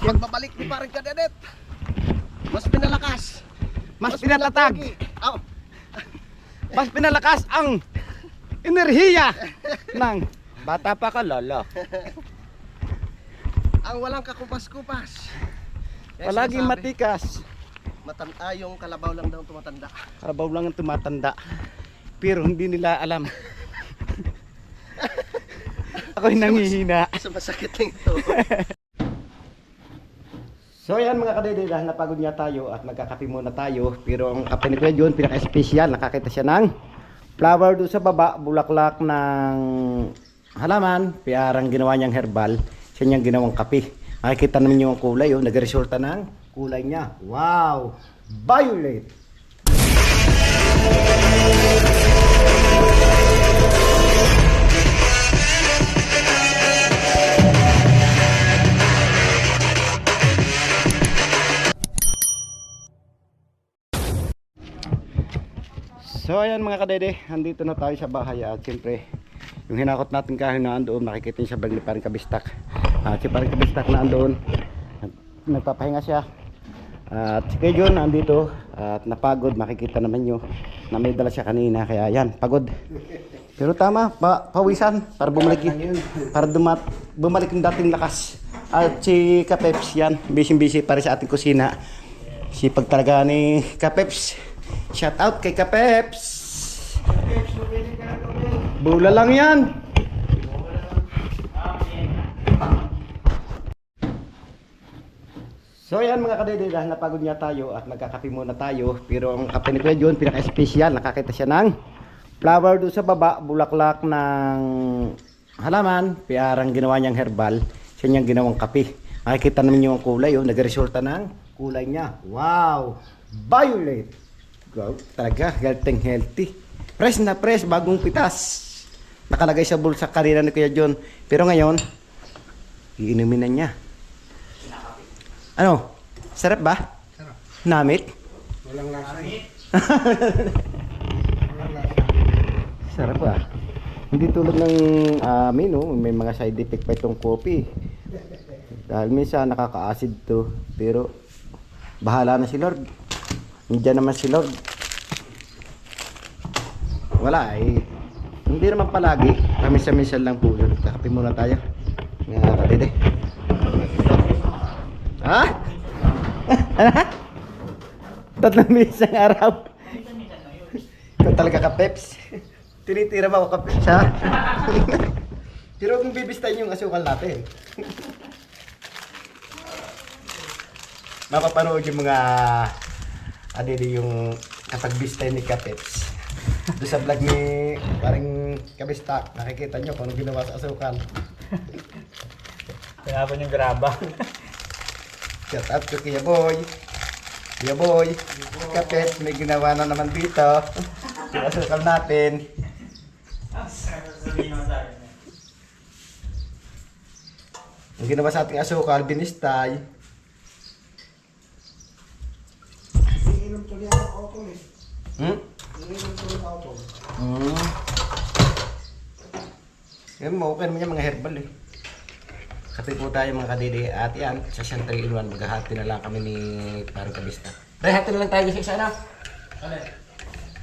Pagbabalik ni parang Kadedet, mas pinalakas, Mas pinatatag, oh, mas pinalakas ang enerhiya ng bata pa ka lolo. ang walang kakupas-kupas. Kaya Palaging sinasabi, matikas. yung kalabaw lang daw tumatanda. Karabaw lang ang tumatanda. Pero hindi nila alam. Ako'y nangihina. So masakit lang ito. So ayan mga kadede, dahil napagod nga tayo at magkakape muna tayo. Pero ang kape ni Kuya John, pinaka-espesyal. Nakakita siya ng flower doon sa baba, bulaklak ng halaman. Piarang ginawa niyang herbal. Siya niyang ginawang kape. Makikita naman niyo ang kulay. Oh. Nagresulta ng kulay niya. Wow! Violet! So ayan mga kadede, andito na tayo sa bahay at siyempre yung hinakot natin kahoy na andoon, makikita nyo sa bagli parang kabistak. At si parang kabistak na andoon, nagpapahinga siya. At si Kuya John andito at napagod, makikita naman nyo na may dala siya kanina, kaya yan, pagod. Pero tama, pawisan para bumalik, para bumalik yung dating lakas. At si Kapeps yan, busy para sa ating kusina. Sipag talaga ni Kapeps. Shout out kay Kapeps. Bula lang yan. So yan mga kadede, dahil napagod nga tayo at magkakape muna tayo. Pero ang kape ni Kuya John, pinaka-espesyal. Nakakita siya ng flower doon sa baba, bulaklak ng halaman. Piarang ginawa niyang herbal. Siya niyang ginawang kape. Makikita naman niyo ang kulay. Oh. Nagresulta ng kulay niya. Wow! Violet! Wow, talaga, healthy. Fresh na fresh, bagong pitas. Nakalagay sa bulsa kanina ni Kuya John. Pero ngayon, iinumin na niya. Ano? Sarap ba? Sarap. Namit? Walang lasa. Sarap ba? Hindi tulad ng amin, no? May mga side effect pa itong coffee. Dahil minsan nakaka-acid to. Pero bahala na si Lord. Nandiyan naman si Lord. Wala eh. Hindi naman palagi. Kamisa-misal lang po yun. Kakape muna tayo. Nga kadede. Ha? Tatlong misang araw. Ikaw talaga Kapeps. Tinitira ba ako Kapeps ha? Pero kung bibistahin yung asukal natin. Mapapanood yung mga adede yung kapagbistay ni Kapeps. Doon sa vlog ni parang Kabistak, nakikita nyo kung ano ginawa sa asukal. Pinapon yung graba. Shout out to Kuya Boy. Kuya Boy, Kapeps, may ginawa na naman dito. Yung asukal natin. Ang ginawa sa ating asukal, binistay. Yan mo, okay naman yung mga herbal eh. Kape po tayo mga kadede at yan, sa Siyang 3-in-1, maghahati na lang kami ni parang Kabista. Pre, hati na lang tayo sa isa na. Ano?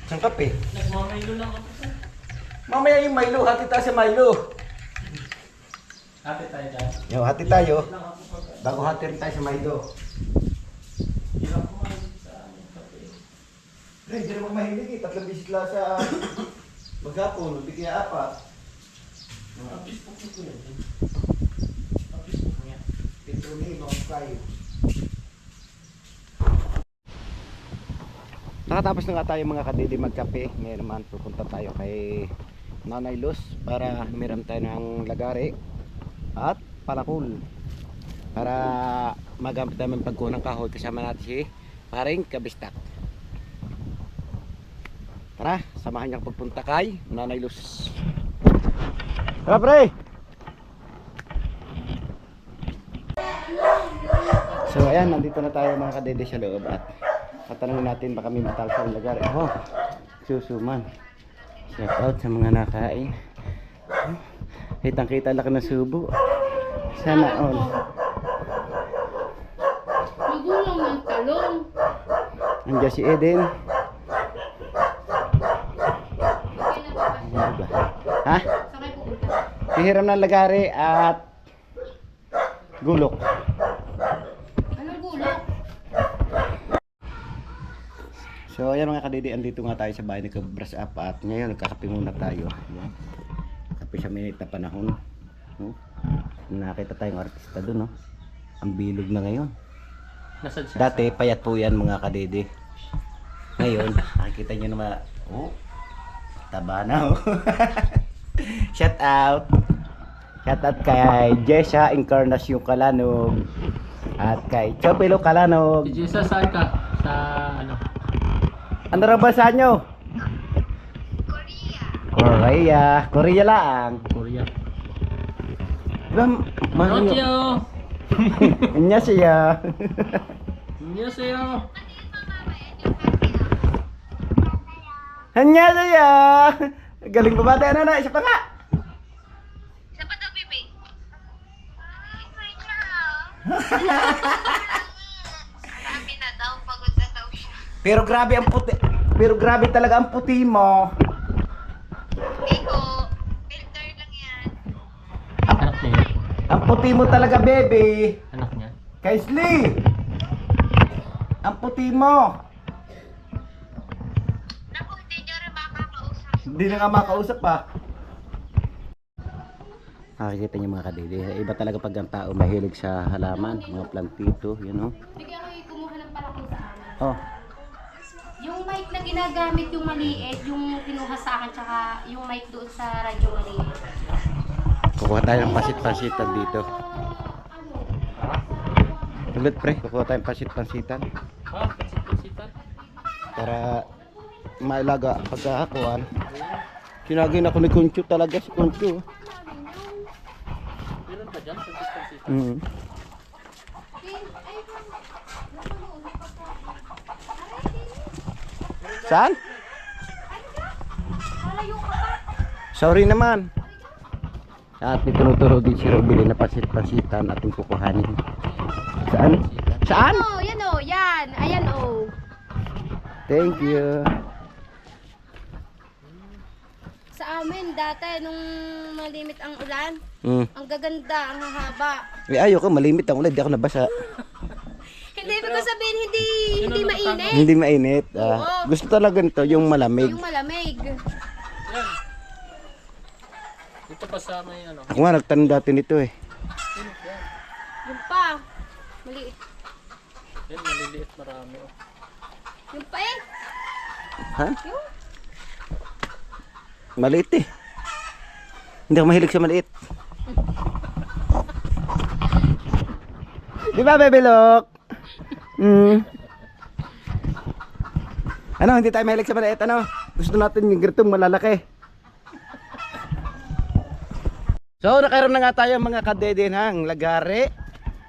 Isang kape. Nagmamaylo lang ako. Mamaya yung Milo, hati tayo sa Milo. Hati tayo dyan. Yo, hati tayo. Bago hati rin tayo sa Milo. Hirap ko sa aming kape. Pre, hindi naman mahilig eh. 3 bisit lang sa maghapon, hindi kaya 4. Ang Facebook ko yan. Ang Facebook niya. Petronilo, kayo. Nakatapos na nga tayo mga kadidi magkape. Ngayon naman pupunta tayo kay Nanay Luz para humiram tayo ng lagari at palakul para magamit namin pagkuha ng kahoy. Kasama natin si paring Kabistak. Tara, samahan niya pagpunta kay Nanay Luz. Tara pre! So ayan, nandito na tayo mga kadede sa loob at tatanungin natin baka may matalsa ang lugar. Oh, susuman. Shout out sa mga nakain. Kitang kita laki ng subo. Sana all. Talong. Andiyan si Eden. Kaya na ba? Ano ba? Ha? Saan kayo pupunta? Hihiram ng lagari at gulok. Anong gulok? So ayan mga kadidi, andito nga tayo sa bahay nagka-brush up at ngayon nagkakape muna tayo. Ayan. Kape sa minute na panahon. No? Nakita tayong artista doon, no? Ang bilog na ngayon. Nasaan siya? Dati payat po yan mga kadidi. Ngayon, nakikita nyo naman, oh, taba na oh. Shout out. Shout out kay Jessa Encarnacion Calanog at kay Chopelo Calanog. Si Jesus, saan ka? Sa ano? Ano ra ba sa nyo? Korea. Korea lang. Korea. Diba, mahal nyo? Nochio! Inya siya. 안녕하세요. Inya siya. Galing ba bata? Ano na? Isa pa nga. Isa pa daw, baby. Ay, wait Sabi na daw, pagod na daw siya. Pero grabe ang puti. Pero grabe talaga ang puti mo. Hindi ko. Filter lang yan. Anak niya yun. Ang puti mo talaga, baby. Anak niya. Kaisley. Ang puti mo. Naku, hindi niya rin makakausap. Hindi na nga makausap pa. Nakikita niyo mga kadidi, iba talaga pag ang tao mahilig sa halaman, mga plantito, you know. Bigyan ko yung kumuha ng palakol sa amin. Oh, Yung mic na ginagamit yung maliit, yung kinuha sa akin, tsaka yung mic doon sa radyo maliit. kukuha tayo ng pasit-pansitan dito. Ulit pre, kukuha tayo ng pasit-pansitan Ah, pansit-pansitan. para mailaga pagkakakuan. Sinagin ako ni Kuncho talaga si Kuncho. Meron pa dyan, pansit-pansitan. Mm. Saan? Sorry naman. At tinuturo din si Robili na pasit-pansitan ating kukuhanin. Saan? Saan? Oh, yan oh, yan. Ayan oh. Thank you. Sa amin, dati nung malimit ang ulan, Mm. ang gaganda, ang hahaba. Ayoko, malimit ang ulan, di ako nabasa. Hindi ibig ko sabihin hindi mainit. Hindi mainit. Oo. Gusto talaga nito yung malamig. Yung malamig. Yan. Dito pa sa may ano. Ako nga nagtanong dati nito eh. Yung pa. Maliit. Yan, maliliit marami. Oh. Yung pa eh. Ha? Yung. Maliit eh. Hindi ako mahilig sa maliit. Di ba, Bebe Look? Ano, hindi tayo mahilig sa maliit, ano? Gusto natin yung gritong malalaki. So, nakairam na nga tayo mga kadede ng lagari,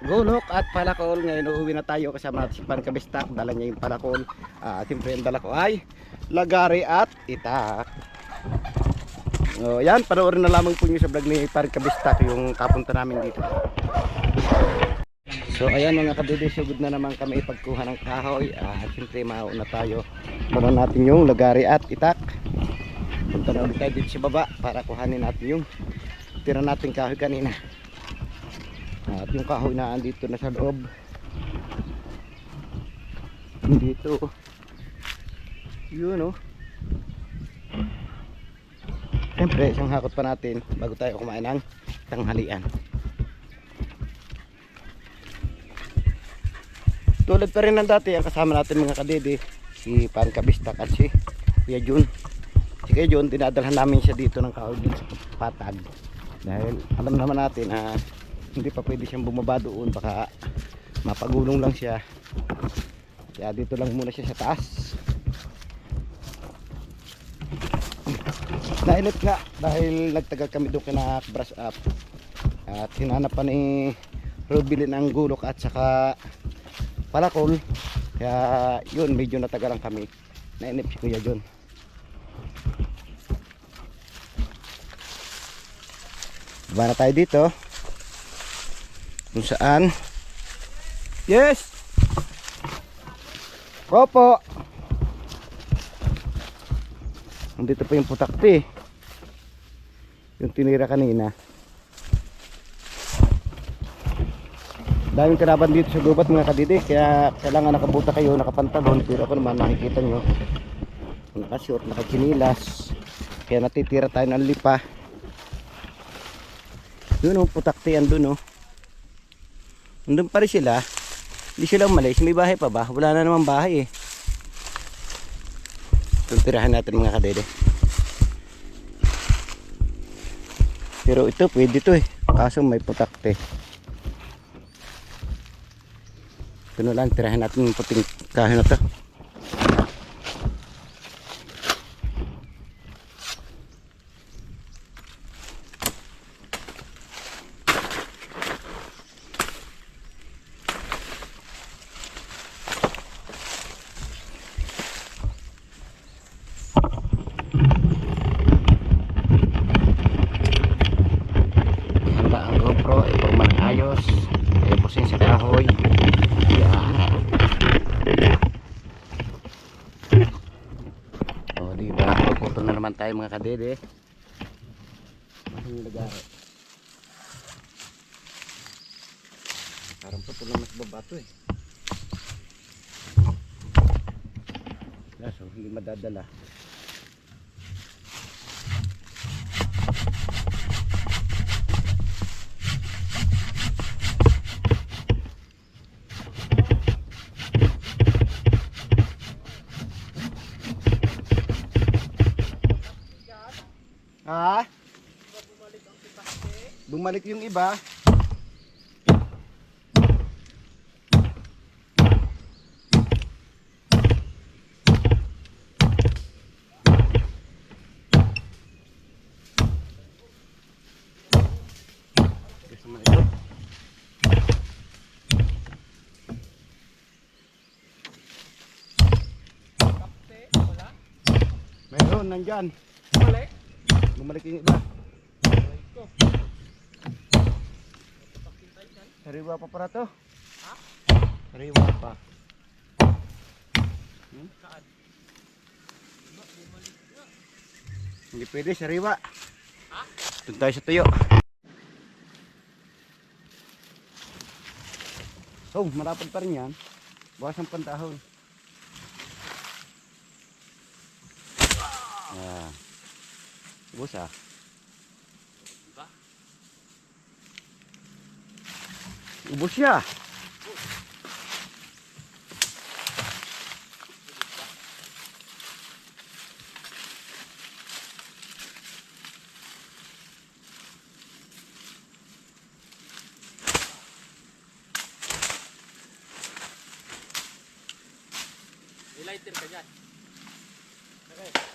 gulok at palakol. Ngayon uuwi na tayo kasama natin si Pan Kabistak. Dala niya yung palakol. Siyempre yung dala ko ay lagari at itak. So, yan, panoorin na lamang po nyo sa vlog ni Pan Kabistak yung kapunta namin dito. So ayan mga kadede, sugod na naman kami ipagkuha ng kahoy. Siyempre mauna tayo. Punan natin yung lagari at itak. Punta na ulit tayo dito sa baba para kuhanin natin yung tira natin kahoy kanina. At yung kahoy na andito na sa loob. Dito. Yun oh. Siyempre isang hakot pa natin bago tayo kumain ng tanghalian. Tulad pa rin ng dati ang kasama natin mga kadede, si Pan Kabistak at si Kuya Jun. Si Kuya Jun, dinadalhan namin siya dito ng kahoy dito sa patag. Dahil alam naman natin hindi pa pwede siyang bumaba doon, baka mapagulong lang siya. Kaya dito lang muna siya sa taas. Nainit nga dahil nagtagal kami doon kina brush up. At hinanap pa ni Robili ng gulok at saka palakol. Kaya yun, medyo natagalan kami. Nainip si Kuya John. Baba na tayo dito. Kung saan. Yes! Opo. Nandito pa yung putakti. Yung tinira kanina. Daming kalaban dito sa gubat mga kadidi. Kaya kailangan nakabuta kayo, nakapantalon. Pero ako naman nakikita nyo, nakashort, nakachinilas. Kaya natitira tayo ng lipa. Yun o, putakti andun o. Andun pa rin sila. Hindi sila umalis. May bahay pa ba? Wala na namang bahay eh. Tirahan natin mga kadede. Pero ito pwede to eh. Kaso may putakte. Ito na lang, tirahan natin yung puting kahoy na to. Tayo mga kadede. Ang lagay. Parang putol lang mas babato eh. Kaso hindi madadala. Ha? Bumalik yung iba. Mayroon nandyan. Bumalik yung iba. Sariwa pa para to. Ha? Sariwa pa. Hindi pwede sariwa. Ha? Doon tayo sa tuyo. So, marapad pa rin yan. Bukas ang pantahon. Ubus ah. Diba? Ubus siya. I-lighter ka dyan. Okay.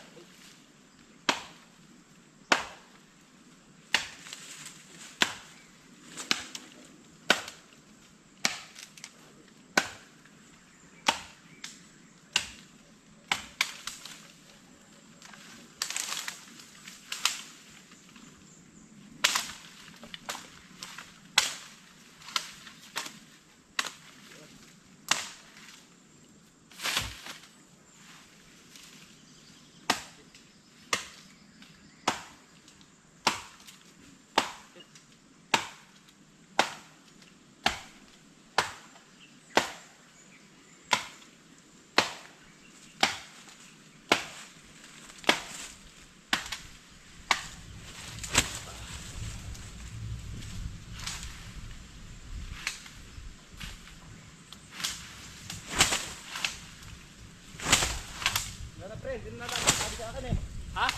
Hindi na lang, sabi sa akin eh. Ha?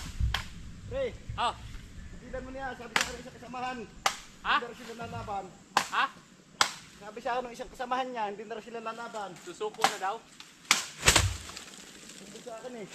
Pre, Oh. bilang mo niya, sabi sa akin ng isang kasamahan. Ha? Hindi na rin sila lalaban. Ha? Sabi sa akin ng isang kasamahan niya, hindi na rin sila lalaban. Susuko na daw? Sabi sa akin eh.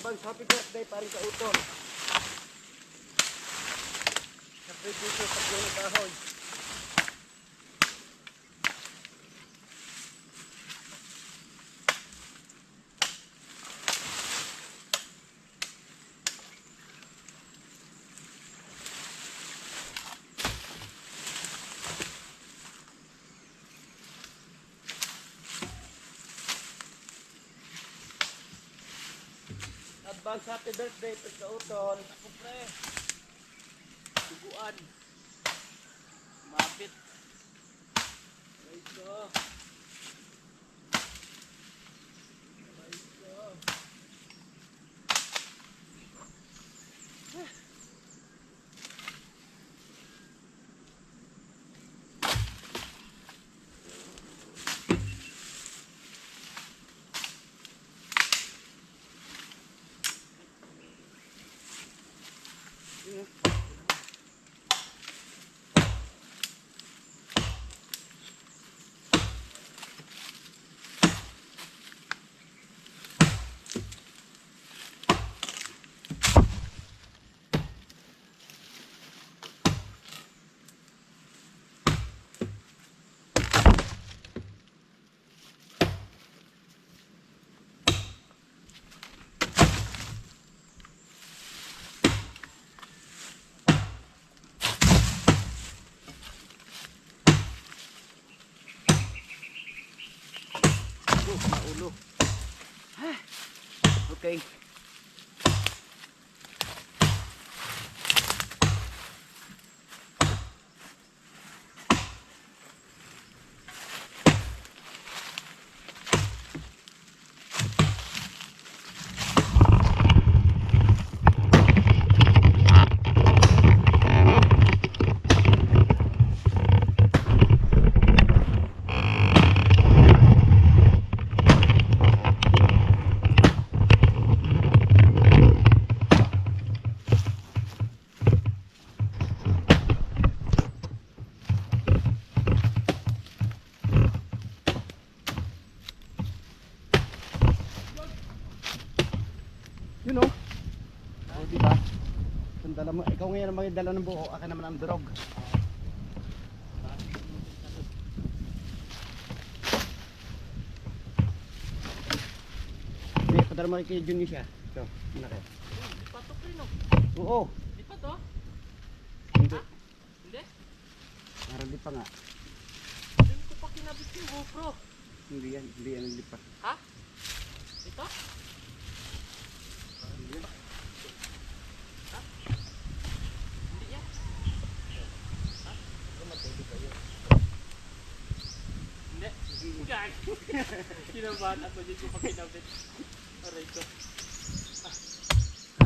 Advance happy birthday paring sa utol. Happy birthday sa puno kahoy. Advance happy birthday sa utol. Ako pre. Duguan. Mapit. Ito. Ulo. Okay. You know? Oh, di ba? Sandala mo. Ikaw ngayon ang magdala ng buo, akin naman ang durog. Hindi, padala mo kay Junior siya. Ito, malaki. Di pa to pre no? Oo. Di pa to? Hindi. Hindi? Meron di pa nga. Hindi ko pa kinabit yung GoPro. Hindi yan hindi pa. Ha? Ito? Hindi yan. Ha? Hindi. Gag. Kinabahan ako dyan ko pa kinabit. Aray ko.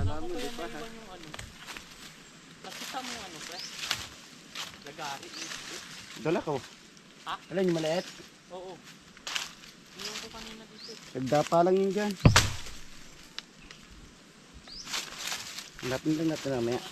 Alam Ako mo, kaya di pa ha? naiwan yung ano. Nakita mo yung ano pre? Lagari. Dala ko. Ha? Alam yung maliit? Oo. Iyon ko kanina dito. Nagdapa lang yun dyan. Hanapin lang natin mamaya.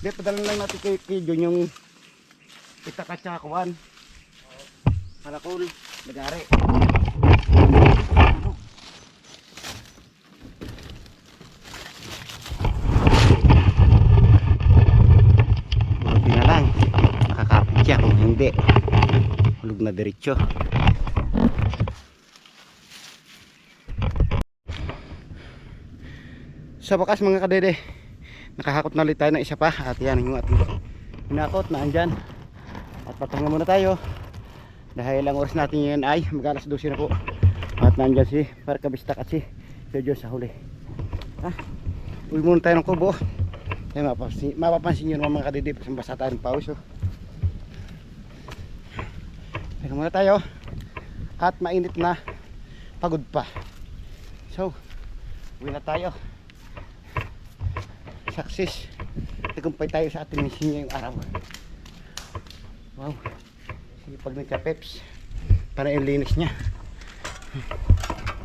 Hindi, padala lang natin kay Jun yung itakatsakuan. Malakul, lagari. Buti na lang, nakakapit siya. Kung hindi, hulog na diretso. Sa bakas mga kadede, nakahakot na ulit tayo ng isa pa. At yan yung ating hinakot na andyan. At patungan muna tayo dahil ang oras natin ngayon ay mag-alas 12 na po. At nandyan si Parkabistak at si Jojo sa huli. Uwi muna tayo ng kubo. Ay, mapapansin nyo naman mga kadidi, basa tayo ng pawis. Teka muna tayo. At mainit na, pagod pa. So uwi na tayo. Success. Tagumpay tayo sa ating mission ngayong araw. Wow, pag nagka-peps para yung linis niya.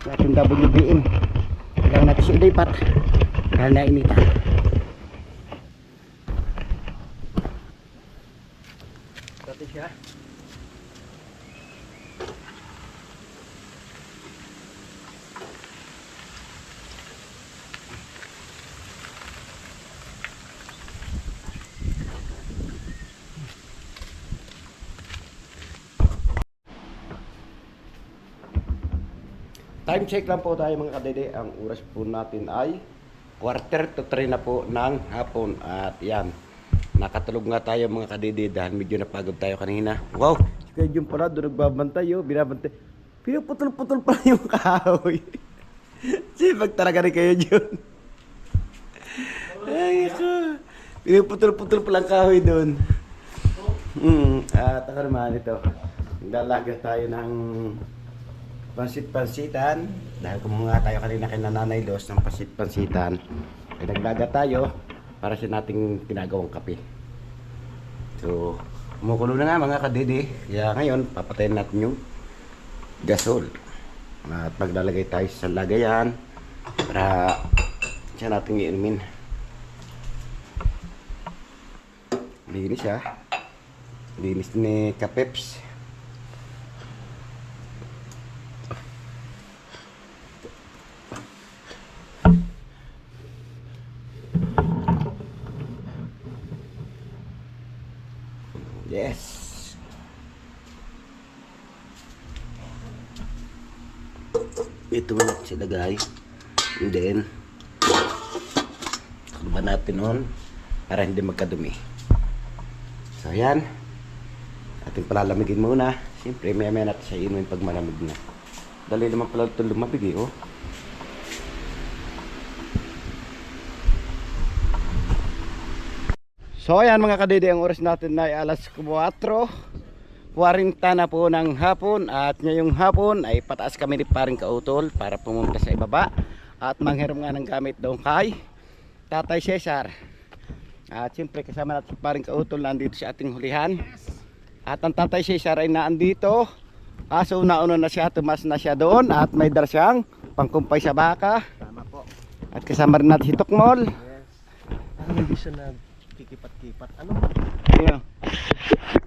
Sa ating WBM Kailangan natin siya ilipat dahil nainitan. Dati siya. Time check lang po tayo mga kadede. Ang oras po natin ay 2:45 na po ng hapon. At yan, nakatulog nga tayo mga kadede dahil medyo napagod tayo kanina. Wow, si Kuya Jun pala doon nagbabantay, binabantay. Pinuputol-putol pala yung kahoy. Sipag talaga rin Kuya Jun. Ay ko, pinuputol-putol pala ang kahoy doon. At ako naman ito, nagdalaga tayo ng pansit-pansitan dahil kumuha tayo kanina kay Nanay Los ng pansit-pansitan ay nagdaga tayo para sa nating ginagawang kape. So kumukulo na nga mga kadidi, kaya ngayon papatayin natin yung gasol at maglalagay tayo sa lagayan para siya natin iinumin. Linis siya, linis ni Kapeps. Yes. Ito na sila guys. And then ba natin on para hindi magkadumi. So yan. Ating palalamigin muna. Siyempre maya natin siya inumin pag malamig na. Dali naman pala ito lumabig oh. So ayan mga kadede, ang oras natin ay alas 4:40 na po ng hapon. At ngayong hapon ay pataas kami ni Paring Kautol para pumunta sa ibaba at manghiram nga ng gamit doon kay Tatay Cesar. At siyempre kasama natin si Paring Kautol nandito sa ating hulihan. At ang Tatay Cesar ay naandito. Kaso nauna na siya, tumas na siya doon at may dala siyang pangkumpay sa baka. Tama po. At kasama rin natin si Tukmol. Yes. Hindi siya nagkikipat-kipat. Ano? Yeah.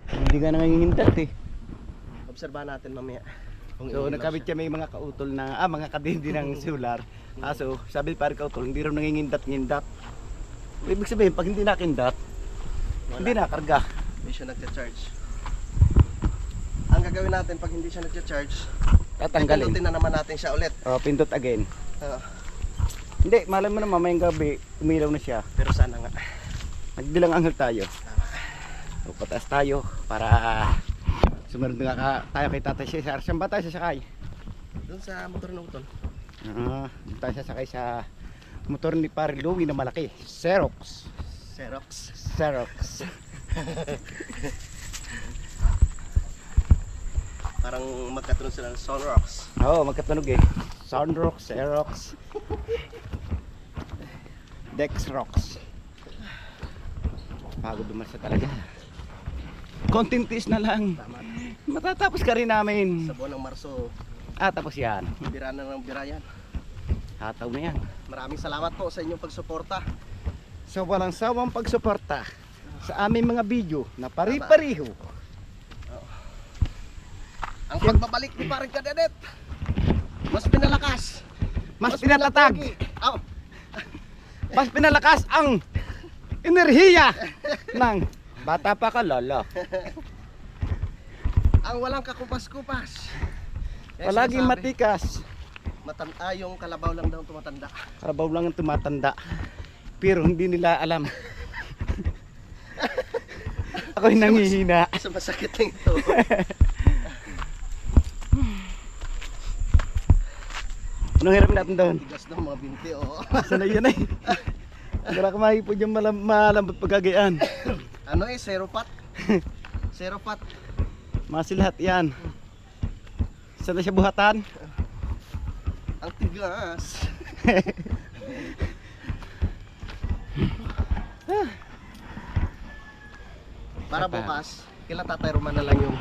Hindi ka nangingintat eh. Obserbahan natin mamaya. So nakabit siya may mga kautol na mga kadindi ng solar. Kaso sabi Paring Kautol hindi raw nangingindat-ngindat. Ibig sabihin pag hindi nakindat, hindi nakarga. Hindi siya nagcha-charge. Ang gagawin natin pag hindi siya nagcha-charge, Tatanggalin. pindutin na naman natin siya ulit. Oh, pindot again. Oo. Hindi, malam mo na mamayang gabi, umilaw na siya. Pero sana nga. Nagbilang anghel tayo. So, pataas tayo para sumunod nga tayo kay Tatay Cesar. Saan ba tayo sasakay? Doon sa motor ng utol. Doon tayo sasakay sa motor ni Paring Louie na malaki. Xerox. Xerox. Xerox. Parang magkatunog sila ng Sunrocks. Oo, magkatunog eh. Soundrox, Xerox, Dexrox. Pagod naman siya talaga. Konting tiis na lang. Tama. Matatapos ka rin namin. Sa buwan ng Marso, Tapos yan. bira na ng bira yan. Hataw na yan. Maraming salamat po sa inyong pagsuporta. So walang sawang pagsuporta sa aming mga video na pari-pariho. Ang pagbabalik ni Paring Kadedet, mas pinalakas. Mas pinatatag. Oh, Mas pinalakas ang enerhiya ng bata pa ka lolo. ang walang kakupas-kupas. Kaya Palaging sinasabi, matikas. yung kalabaw lang daw tumatanda. Karabaw lang ang tumatanda. Pero hindi nila alam. Ako'y nangihina. Sa masakit lang ito. Anong hiram natin doon? Tigas ng mga binti, oh. Sana yun ay. Wala ka mahipod yung malambot pagkagayaan. Ano eh, zero pat. Zero pat. Masilahat yan. Sana siya buhatan. Ang tigas. Para bukas, kila Tatay Roman na lang yung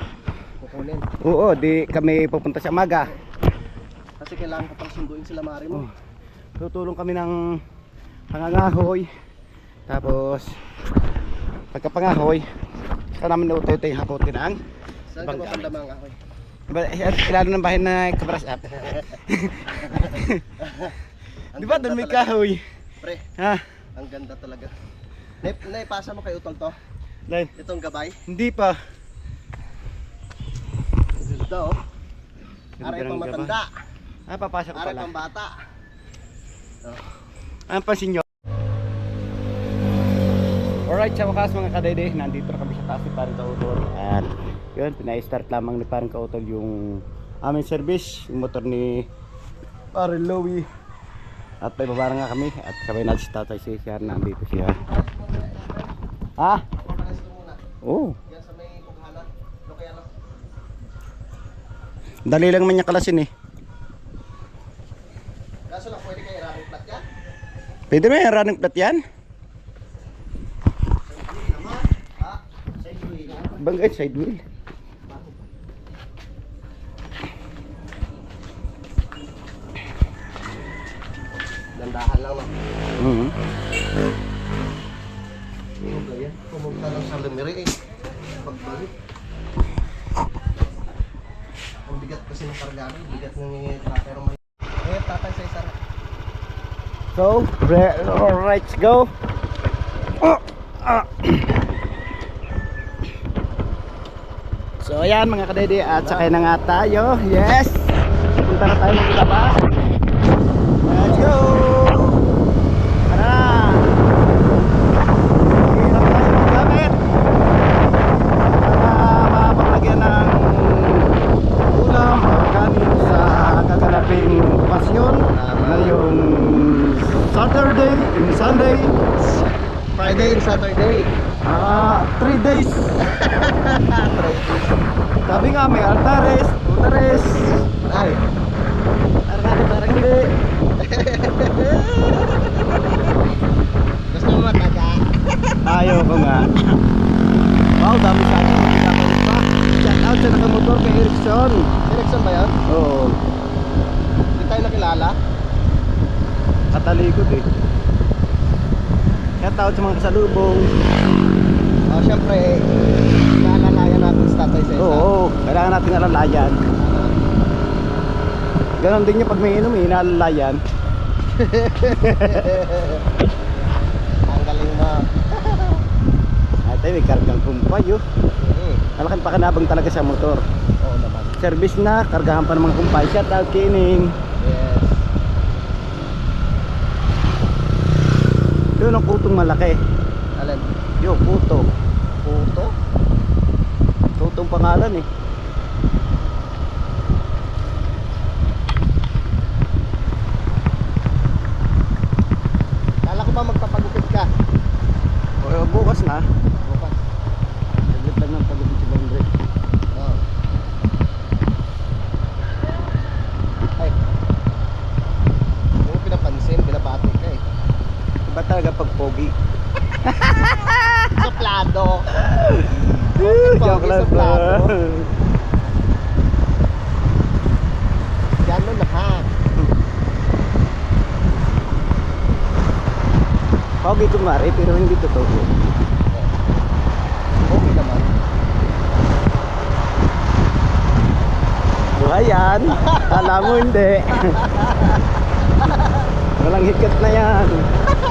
kukunin. Oo, di kami pupunta sa maga. Kasi kailangan ko pang sunduin sila mari mo. tutulong kami ng pangangahoy. Tapos pagkapangahoy, saka namin nautoy-toy hakotin ang Saan ibang ka gamit. mapanda mga kahoy? Kilala ng bahay na kabras up. Di ba doon may kahoy? Pre, Ha? ang ganda talaga. Naipasa mo kay Utol to? Len, Itong gabay? hindi pa. Ganda oh. Ganda Aray ng pang gabay. matanda. Papasok ko Aray pala. pang bata. Ang pansin nyo. Alright, sa wakas mga kadede, nandito na kami sa taas ni Parang Kautol. At yun, pinai-start lamang ni Parang Kautol yung aming service, yung motor ni Parang Louie. At may babara nga kami at sabay natin si Tatay Cesar, nandito siya. Ha? Papagas ko muna. Oo. Yan sa may pughanan. Kaya lang. Dali lang man niya kalasin eh. Kaso lang pwede kayo running flat yan? Pwede ba yung running flat yan? Naman. Ha? Side wheel. Bangay side wheel. Dandahan lang no. Ano kaya? Pumunta lang sa Lumiri eh. Pagbalik. Ang bigat kasi ng kargano. Bigat ng tracker mo. Eh, Tatay Cesar. So, alright, let's go. So ayan mga kadede, at sakay na nga tayo. Yes! Punta na tayo ng labas. Let's go! Tara! Hirap tayo maggamit para mapaglagyan ng ulam o kanin sa kaganaping okasyon ngayong Saturday and Sunday. Friday and Saturday. 3 days. Sabi nga may altares, utares. Ay. Parang hindi. Gusto mo mataga? Ayaw ko nga. Wow, dami sa akin. Shout out sa nakamotor kay Erickson. Direction ba yan? Oo, Hindi tayo nakilala? katalikod eh. Shout out sa mga kasalubong. Oh, syempre, naalalayan natin sa Tatay Cesar. Oo, kailangan natin alalayan. Ganon din yung pag may inom, inaalalayan. Ang galing mo. Ate, may kargang kumpay oh. Malaking pakinabang talaga sa motor. Oo naman. Service na, kargahan pa ng mga kumpay. Shout out Kining. Yes. Yun ang kutong malaki. Alin? Yo, kuto. Puto? Kutong pangalan eh. Kala ko ba magpapagupit ka? O, bukas na. Bukas. Saglit lang ng pagupit si Bandre. Oo. Ay. Hindi mo pinapansin, binabatik ka eh. Iba talaga pag pogi. Suplado. Joke lang sa ba? plato. Gano'n lahat. Pogi kumari pero hindi totoo. Okay naman. Buhay yan. Alam mo hindi. Walang hikat na yan.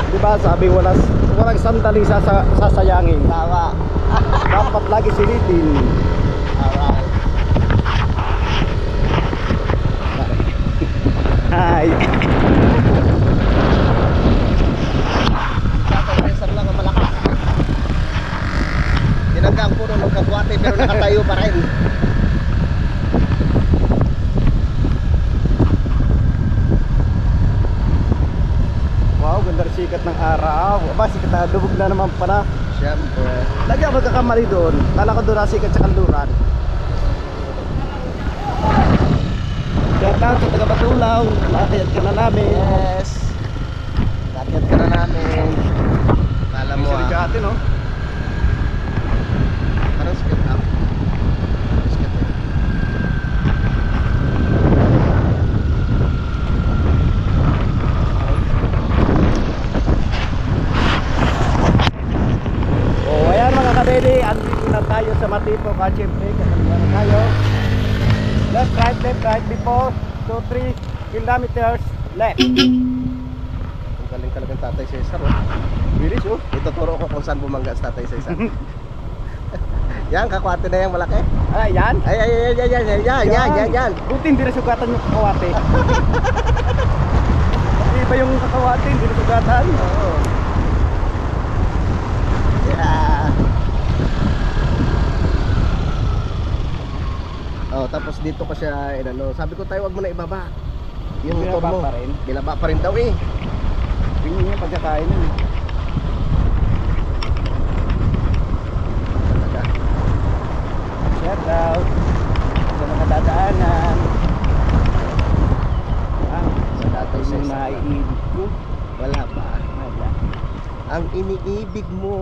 Diba sabi walang sandali sasayangin. Tama. Dapat lagi silitin. Alright. Hi. Tatay Cesar lang ang malakas. Tinanggang puno ng kagwate pero nakatayo pa rin. Wow, ganda rin sikat ng araw. Aba, sikat na lubog na naman pala. Siyempre. Lagi ako magkakamali doon. Kala ko doon na sikat sa kanluran. Shout out sa taga Batulaw. Nakakayat ka na namin. Yes. Lakit ka na namin. Kala mo Ang ah. no? Parang skip up. Skip up. At syempre, kakaliwa na tayo. Left, right, before 2-3 kilometers left. Ang galing talagang Tatay Cesar, oh. Bilis, oh. Ituturo ko kung saan bumangga si Tatay Cesar. Yan, kakwate na yan malaki. Ah, yan. Yan. Buti hindi nasugatan yung kakawate. Iba yung kakawate, hindi nasugatan. Oo. Yeah. Oh, tapos dito ko siya inano. Sabi ko tayo wag mo na ibaba. Yung motor Binaba mo. pa rin? Binaba pa rin daw eh. Tingnan niya pagkakain nun eh. Talaga. Shout out sa mga dadaanan. Sa Tatay Yung Cesar. naiibig ko. Wala pa. Wala. Ang iniibig mo.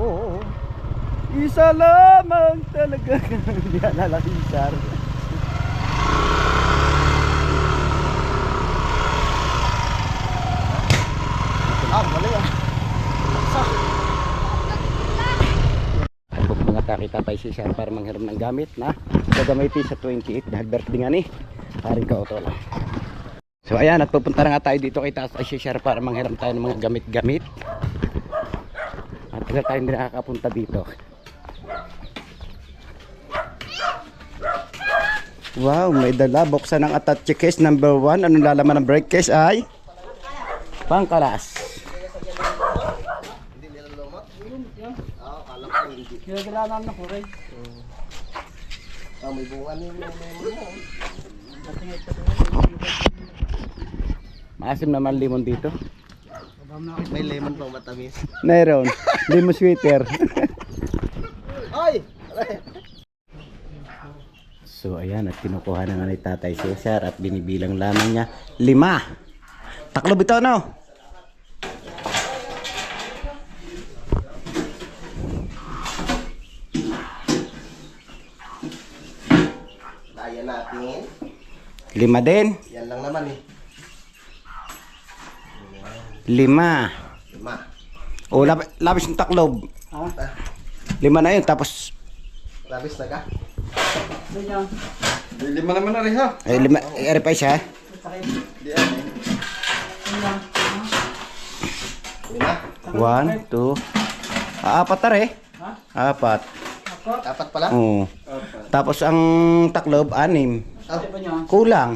Isa lamang talaga. Hindi alala si Sar. Galing ah. Huwag mga takita tayo si Sar para manghiram ng gamit na gagamitin sa 28 dahil birthday nga ni Haring Kaotola. So ayan, at pupunta na nga tayo dito kay Taas ay si Sar para manghiram tayo ng mga gamit-gamit. At tagal tayo hindi nakakapunta dito. Wow, may dala. Buksan ang attache case number 1. Anong lalaman ng brake case ay? Pangkalas. Hindi nila lumot? Oo, kala ko hindi. Kinagalaman na ko, Ray. Oh, may bunga ni lemon mo. Maasim naman limon dito. May lemon pang matamis. Meron. Limon sweeter. Ay! So ayan, at kinukuha na nga ni Tatay Cesar at binibilang lamang niya 5. Taklob ito, no? Kaya natin. 5 din. Yan lang naman eh. 5. 5. O, labis yung taklob. Ah, 5 na yun, tapos labis na ka? Lima naman na rin ha. ay 5, ay pa isa. Di yan eh. 1, 2. Apat na rin. Apat. Dapat pala? Oo. Tapos ang taklob 6. Oh, Kulang.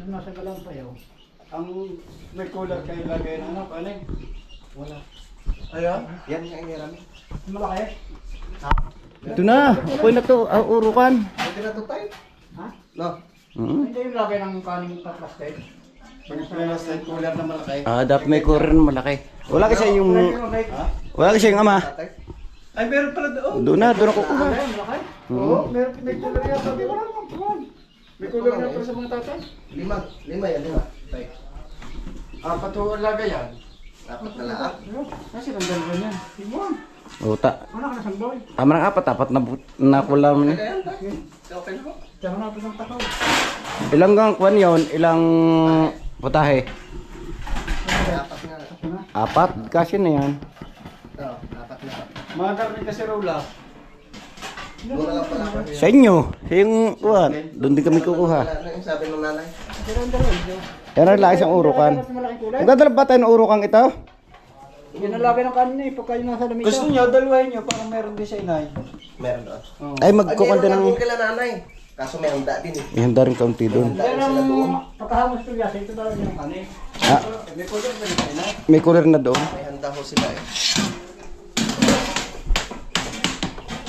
Nasa galang pa yun. Ang may kulang kayo lagay na ano, kanin. wala. Ayan. Yan yung inirami. Malaki. Ito na. Okay na to. Urukan. Pwede na to tayo? Ha? No. Hindi yung lagay ng kanin sa plastic. Pag-plastic cooler na malaki. Dapat may kurer na malaki. Wala kasi yung wala kasi yung ama. Tatay? Ay, meron pala doon. Doon na ako kukuha. Ay, malaki. Oo, meron may cooler yata. Di wala naman tuwan. May cooler na pala sa mga tatay. 5. 5 yan, 5. Tay. Apat ho ang lagay yan. Dapat na lang. Kasi ang dalawa niyan. Ibuan. Uta. Wala ka na sang boy. Tama na apat na kulam ni. Kaya yan, tay. Okay po. Tsaka natin ang takaw. Ilang gang kwan yon, ilang putahe? Dapat nga. 4 kasi na yan. Oo, dapat na. Mga karne kasi rola. Mura lang pala pa. Sa inyo, sa yung kwan, doon din kami kukuha. Wala na yung sabi ng nanay. Yan ang laki ng urukan. Malaking kulay. Magdadala ba tayo ng urukang ito? Yan ang lagay ng kanin eh, pagka yung nasa lamesa. Gusto niyo, dalawahin niyo, parang meron din sa inay. Meron doon. Ay, magkukal din ng... Ay, kila nanay. Kaso may handa din eh. Ihanda rin kaunti doon. Yan ang pagkahamos ko yasa, ito talaga yung kanin. Ah, May kulay na rin sa inay. may cooler na doon. May handa ho sila eh.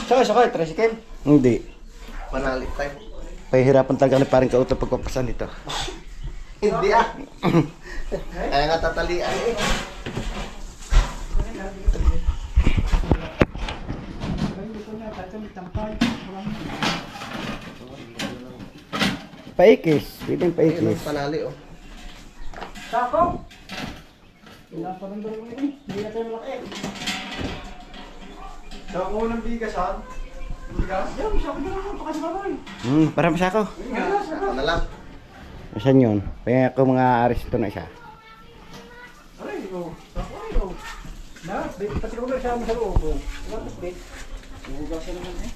Sakay, tricycle. Hindi. Panalit tayo. Pahihirapan talaga na parang kauto pagpapasan nito. Hindi ah. Kaya nga tatalian eh. Paikis. Pwedeng Ayun paikis. ang panali oh. Sako! Pinaparang dalawa yun eh. Hindi na tayo malaki. Sako ng bigas ha? Bigas? Yan, sako na lang. Pakasabay. Para masako. Ako na lang. Saan yun? Kaya ako mga aristo na isa. Aray, oh. Sako ay oh. Na, pati ko na siya sa loob. Lapit din. Hugasan naman eh.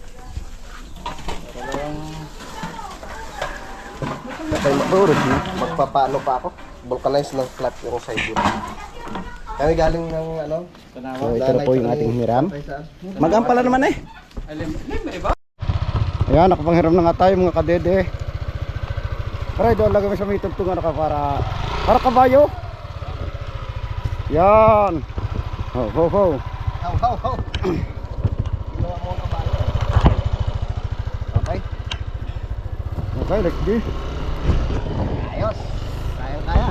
Patay magburot na. Magpapaano pa ako. Vulcanize ng flat yung side view. Kami galing ng ano? So ito na po yung ating hiram. Magaan pala naman eh. Ayan, nakapanghiram na nga tayo mga kadede. Para doon lagay mo sa may tugtungan ka para kabayo. Yan. Ho ho ho. How, how. Ginawa mo ang kabayo. Okay. Okay, let's go. Ayos. Kaya.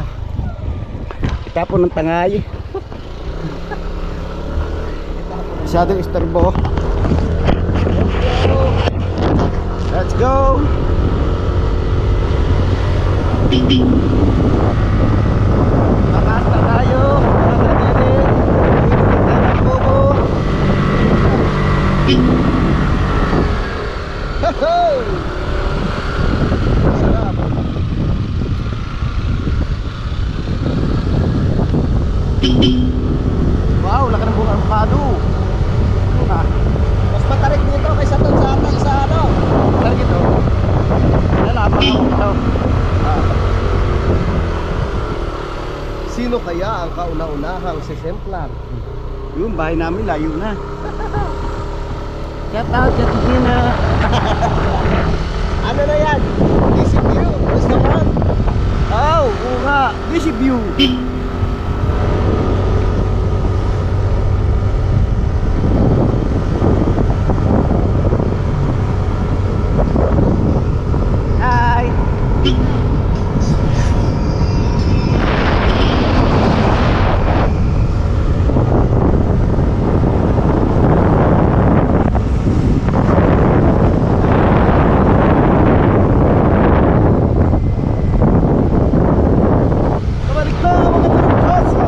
Itapon ng tangay. Masyadong istorbo. Let's go. Takas na tayo. Sarap. Wow, laki ng bunga avocado. Mas matarik dito kaysa doon sa atin sa ano. Lagi ito. Lalaman ako ito. Sino kaya ang kauna-unahang sisemplar? Yung bahay namin layo na. Shout out sa Tigina. Ano na yan? DCPU. Gusto mo? Oh, oo nga. This is view. Hi. Kabalik ko, mga tarungkoso.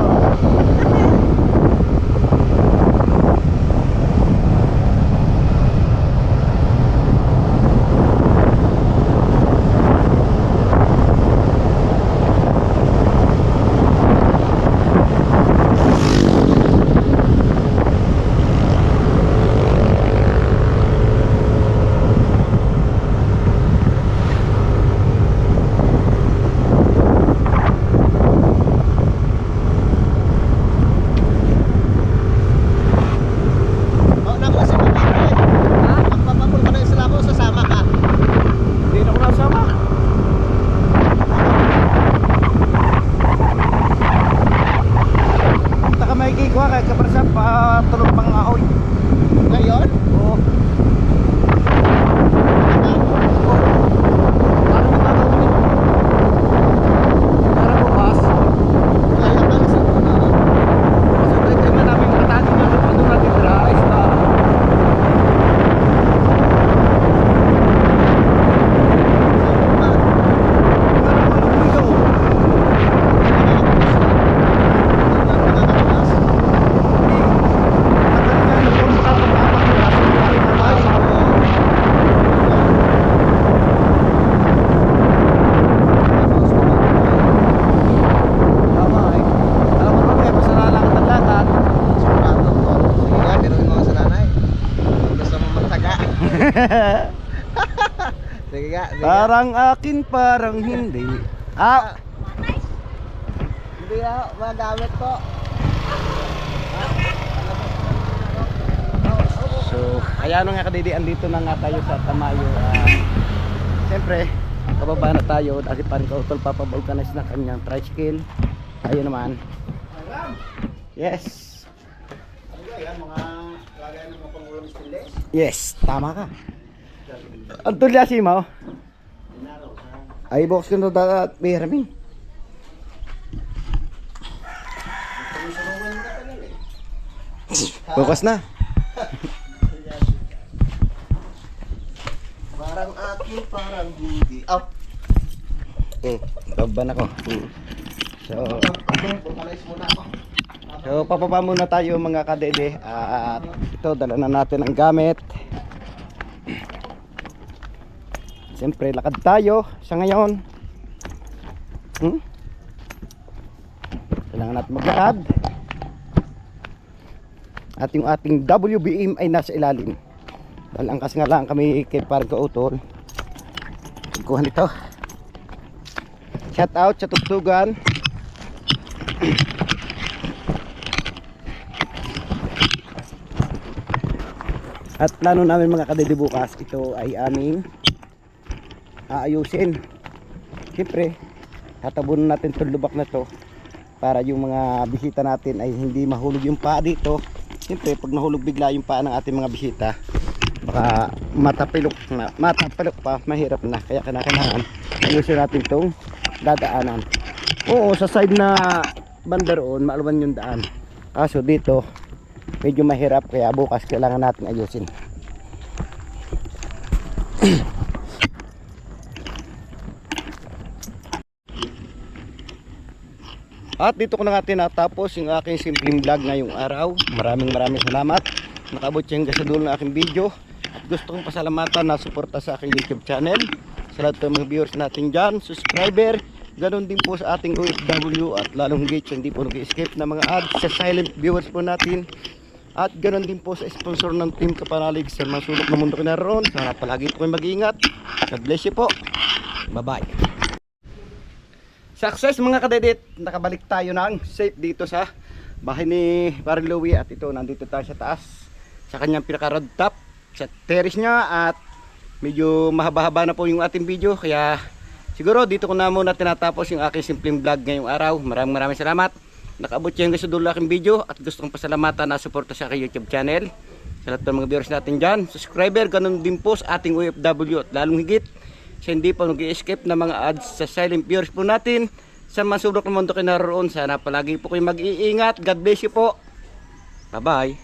Oh, naku, si Mami. Magpapapul ka na sila ko, sasama ka. Hindi na ko nasama. Taka may kikuha kay kaparsa pa tulog pang ahoy. Ngayon? Oo. Paano mo gagawin yun? Para bukas. Kaya ka na sa una. Kasi pwede naman namin matanin na doon doon natin ayos na. Sige nga, biruin mo sa nanay. Gusto mo magtaga. Sige nga, sige nga. Parang akin, parang hindi. Ah, Hindi nga, magamit ko. so, ayan nga kadidi, andito na nga tayo sa Tamayo. Siyempre, kababa na tayo dahil pa rin kautol papabulkanize na kanyang tricycle. Ayun naman. Yes. Yes, tama ka. Ang tulyasi mo? Ay, box ko na dapat may Bukas na. Parang akin, parang hindi. Oh. Taban ako. So, Vocalize muna ako. So papapa muna tayo mga kadede. At ito dala na natin ang gamit. Siyempre lakad tayo sa ngayon. Kailangan natin maglakad. at yung ating WBM ay nasa ilalim. Dahil angkas nga lang kami kay parang kautol. Kuha nito. Shout out sa Tugtugan. At plano namin mga kadede bukas, ito ay aming aayusin. Siyempre, tatabunan natin itong lubak na to para yung mga bisita natin ay hindi mahulog yung paa dito. Siyempre, pag nahulog bigla yung paa ng ating mga bisita, baka matapilok pa, mahirap na. Kaya kinakailangan ayusin natin itong dadaanan. Oo, sa side na banda roon, maaluman yung daan. Kaso dito, medyo mahirap, kaya bukas kailangan natin ayusin. At dito ko na nga tinatapos yung aking simpleng vlog ngayong araw. Maraming salamat. Nakabot siya hanggang sa dulo ng aking video. At gusto kong pasalamatan na suporta sa aking YouTube channel. Sa lahat ng mga viewers natin dyan, subscriber. Ganon din po sa ating OFW at lalong higit hindi po nag-escape na mga ads sa silent viewers po natin. At ganon din po sa sponsor ng Team Kapanalig sa mga sulok na mundo ko naroon. Sana palagi po kayo mag-iingat. God bless you po. Bye-bye. Success mga kadedit. Nakabalik tayo ng safe dito sa bahay ni Parang Louie. At ito, nandito tayo sa taas. Sa kanyang pinaka-road top. Sa terrace niya. At medyo mahaba-haba na po yung ating video. Kaya siguro dito ko na muna tinatapos yung aking simpleng vlog ngayong araw. Maraming salamat. Nakaabot siya hanggang sa dulo aking video. At gusto kong pasalamatan na suporta sa aking YouTube channel. Sa lahat ng mga viewers natin dyan, subscriber, ganun din po sa ating OFW. At lalong higit sa hindi pa nag-i-escape na mga ads sa silent viewers po natin. Sa masulok ng mundo kinaroon, sana palagi po kayo mag-iingat. God bless you po. Bye-bye.